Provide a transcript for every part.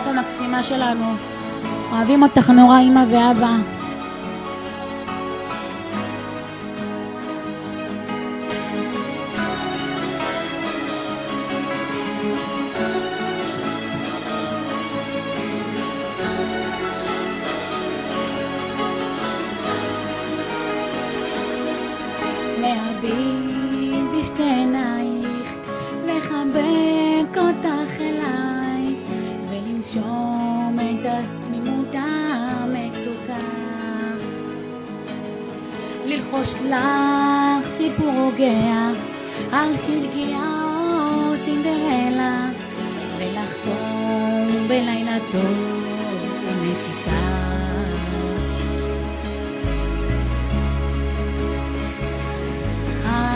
הבת המקסימה שלנו. אוהבים אותך נורא, אמא ואבא. להביט בשתי עינייך, לחבק אותך אליי, ולנשום את התמימות המתוקה, ללחוש לך סיפור רוגע על קלקיה או סינדרלה, ולחתום בלילה טוב ונשיקה.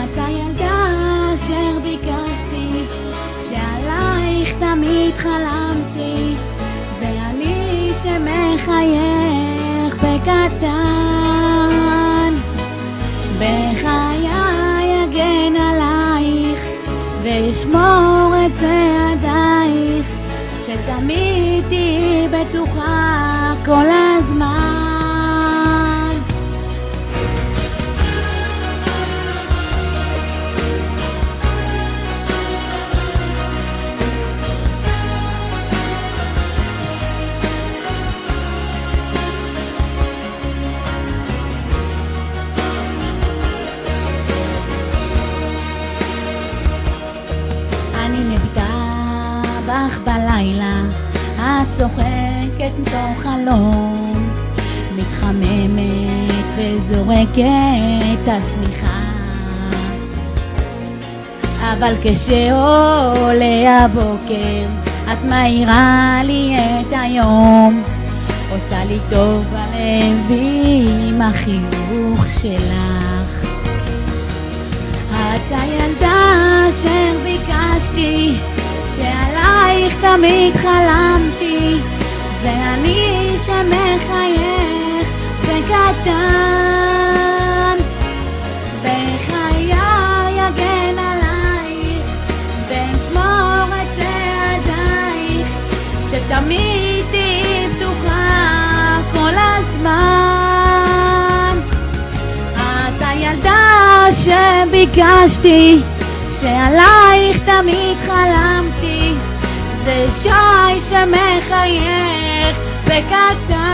את הילדה אשר ביקשתי, שעלייך תמיד חלמתי, ואני שמחייך בקטן. בחיי אגן עלייך ואשמור את צעדייך, שתמיד תהיי בטוחה כל הזמן. אני מביטה בך בלילה, את צוחקת מתוך חלום, מתחממת וזורקת השמיכה, אבל כשעולה הבוקר את מאירה לי את היום, עושה לי טוב בלב עם החיוך שלך. את הילדה אשר ביקשתי, שעלייך תמיד חלמתי, זה אני שמחייך בקטן. בחיי אגן עלייך ואשמור את צעדייך, שתמיד תהיי פתוחה כל הזמן. את הילדה שביקשתי, שעלייך תמיד חלמתי, זה שי שמחייך בקטן.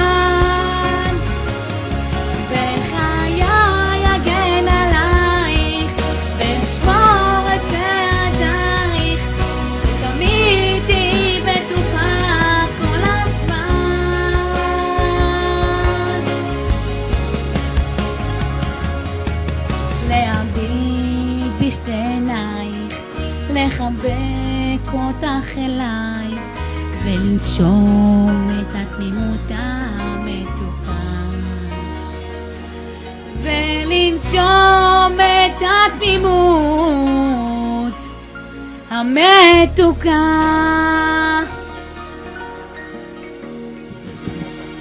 בחיי אגן עלייך ואשמור את צעדייך, שתמיד תהיי בטוחה כל הזמן. להביט בשתי עינייך, לחבק אותך אליי, ולנשום את התמימות המתוקה, ולנשום את התמימות המתוקה.